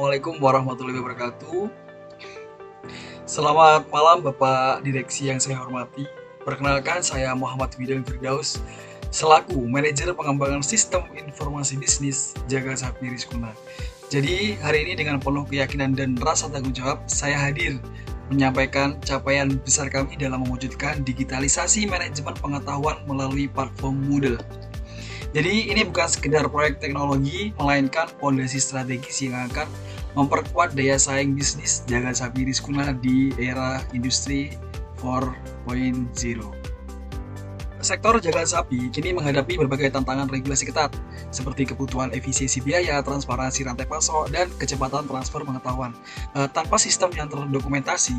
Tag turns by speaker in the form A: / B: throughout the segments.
A: Assalamualaikum warahmatullahi wabarakatuh. Selamat malam Bapak Direksi yang saya hormati. Perkenalkan, saya Muhammad Widan Firdaus selaku Manajer Pengembangan Sistem Informasi Bisnis Jaga Sapi Rizkuna. Jadi hari ini dengan penuh keyakinan dan rasa tanggung jawab, saya hadir menyampaikan capaian besar kami dalam mewujudkan digitalisasi manajemen pengetahuan melalui platform Moodle. Jadi ini bukan sekedar proyek teknologi, melainkan fondasi strategis yang akan memperkuat daya saing bisnis Jaga Sapi Rizkuna di era industri 4.0. Sektor jaga sapi kini menghadapi berbagai tantangan regulasi ketat, seperti kebutuhan efisiensi biaya, transparansi rantai pasok, dan kecepatan transfer pengetahuan. Tanpa sistem yang terdokumentasi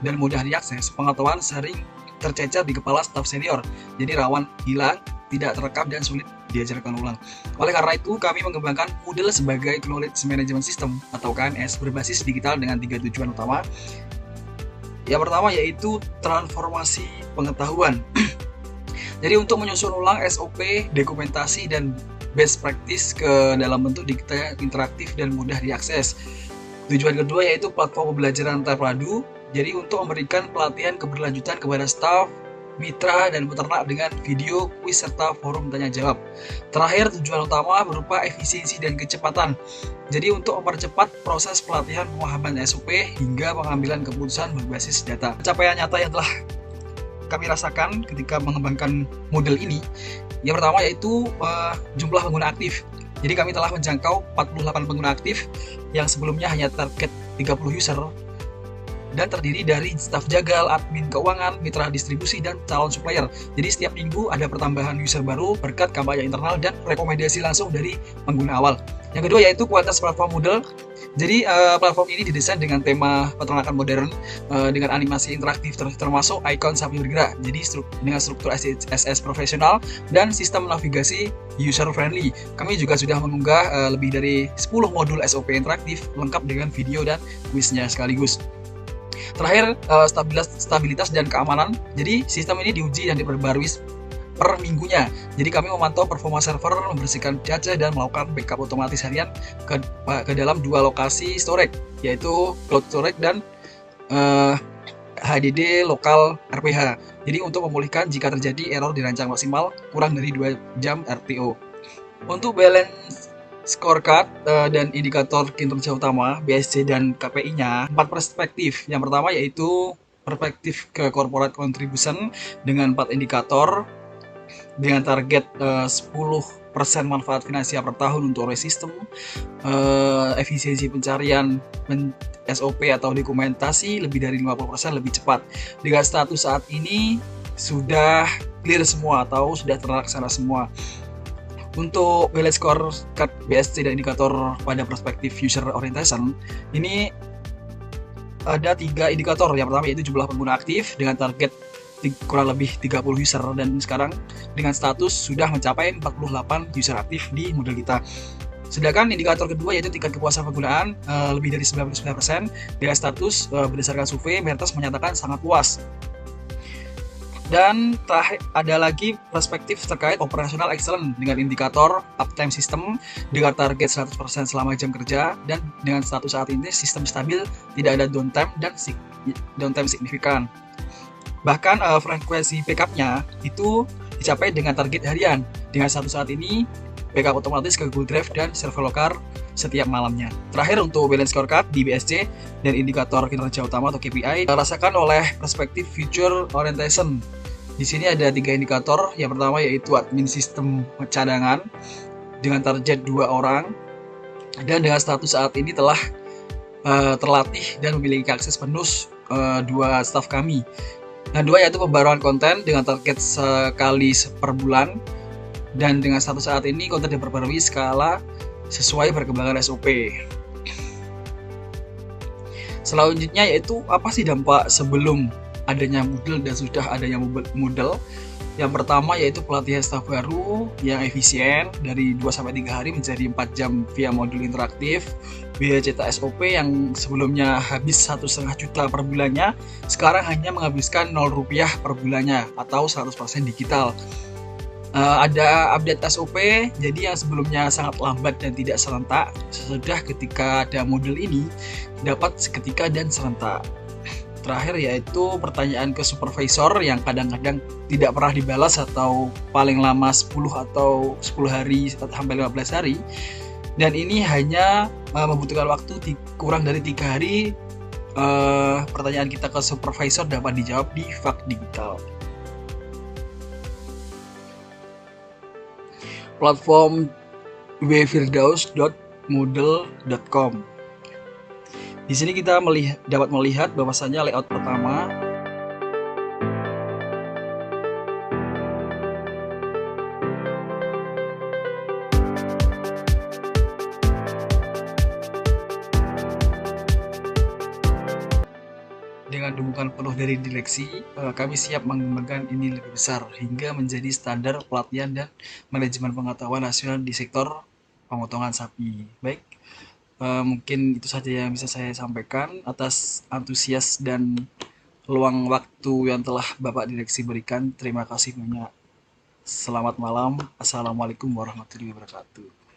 A: dan mudah diakses, pengetahuan sering tercecer di kepala staf senior, jadi rawan hilang, tidak terekam, dan sulit diajarkan ulang. Oleh karena itu, kami mengembangkan Moodle sebagai Knowledge Management System atau KMS berbasis digital dengan 3 tujuan utama. Yang pertama yaitu transformasi pengetahuan. Jadi untuk menyusun ulang SOP, dokumentasi, dan best practice ke dalam bentuk digital interaktif dan mudah diakses. Tujuan kedua yaitu platform pembelajaran terpadu. Jadi untuk memberikan pelatihan keberlanjutan kepada staf, mitra, dan peternak dengan video, kuis, serta forum tanya jawab. Terakhir, tujuan utama berupa efisiensi dan kecepatan. Jadi untuk mempercepat proses pelatihan pemahaman SOP hingga pengambilan keputusan berbasis data. Pencapaian nyata yang telah kami rasakan ketika mengembangkan model ini, yang pertama yaitu jumlah pengguna aktif. Jadi kami telah menjangkau 48 pengguna aktif yang sebelumnya hanya target 30 user, dan terdiri dari staf jagal, admin keuangan, mitra distribusi, dan calon supplier. Jadi setiap minggu ada pertambahan user baru berkat kampanye internal dan rekomendasi langsung dari pengguna awal. Yang kedua yaitu kualitas platform Moodle. Jadi platform ini didesain dengan tema peternakan modern dengan animasi interaktif termasuk ikon sapi bergerak. Jadi dengan struktur SS profesional dan sistem navigasi user friendly. Kami juga sudah mengunggah lebih dari 10 modul SOP interaktif lengkap dengan video dan kuisnya sekaligus. Terakhir, stabilitas dan keamanan. Jadi sistem ini diuji dan diperbarui per minggunya. Jadi kami memantau performa server, membersihkan cache, dan melakukan backup otomatis harian ke dalam 2 lokasi storage, yaitu cloud storage dan HDD lokal RPH. Jadi untuk memulihkan jika terjadi error dirancang maksimal kurang dari 2 jam RTO. Untuk balance scorecard dan indikator kinerja utama BSC dan KPI-nya 4 perspektif. Yang pertama yaitu perspektif ke corporate contribution dengan 4 indikator dengan target 10% manfaat finansial per tahun untuk sistem, efisiensi pencarian SOP atau dokumentasi lebih dari 50% lebih cepat. Dengan status saat ini sudah clear semua atau sudah terlaksana semua. Untuk balance scorecard BSC dan indikator pada perspektif user orientation, ini ada 3 indikator. Yang pertama yaitu jumlah pengguna aktif dengan target kurang lebih 30 user, dan sekarang dengan status sudah mencapai 48 user aktif di model kita. Sedangkan indikator kedua yaitu tingkat kepuasan penggunaan lebih dari 99% dengan status berdasarkan survei mayoritas menyatakan sangat puas. Dan terakhir ada lagi perspektif terkait operational excellence dengan indikator uptime system dengan target 100% selama jam kerja, dan dengan status saat ini sistem stabil, tidak ada downtime signifikan. Bahkan frekuensi backup-nya itu dicapai dengan target harian. Dengan status saat ini backup otomatis ke Google Drive dan server lokal setiap malamnya. Terakhir untuk balance scorecard di BSC dan indikator kinerja utama atau KPI dirasakan oleh perspektif future orientation. Di sini ada 3 indikator. Yang pertama yaitu admin sistem cadangan dengan target 2 orang, dan dengan status saat ini telah terlatih dan memiliki akses penuh 2 staf kami. Yang kedua yaitu pembaruan konten dengan target sekali per bulan, dan dengan status saat ini konten diperbarui skala sesuai perkembangan SOP. Selanjutnya yaitu apa sih dampak sebelum adanya Moodle dan sudah adanya Moodle. Yang pertama yaitu pelatihan staf baru yang efisien dari 2-3 hari menjadi 4 jam via modul interaktif. Biaya cetak SOP yang sebelumnya habis 1,5 juta per bulannya sekarang hanya menghabiskan 0 rupiah per bulannya atau 100% digital. Ada update SOP, jadi yang sebelumnya sangat lambat dan tidak serentak, sudah ketika ada model ini dapat seketika dan serentak. Terakhir yaitu pertanyaan ke supervisor yang kadang-kadang tidak pernah dibalas atau paling lama 10 atau 10 hari sampai 15 hari. Dan ini hanya membutuhkan waktu kurang dari 3 hari. Pertanyaan kita ke supervisor dapat dijawab di Fak Digital. Platform www.firdaus.moodle.com. Di sini kita dapat melihat bahwasanya layout pertama dengan dukungan penuh dari direksi, kami siap mengembangkan ini lebih besar hingga menjadi standar pelatihan dan manajemen pengetahuan nasional di sektor pemotongan sapi. Baik, mungkin itu saja yang bisa saya sampaikan atas antusias dan luang waktu yang telah Bapak Direksi berikan. Terima kasih banyak. Selamat malam. Assalamualaikum warahmatullahi wabarakatuh.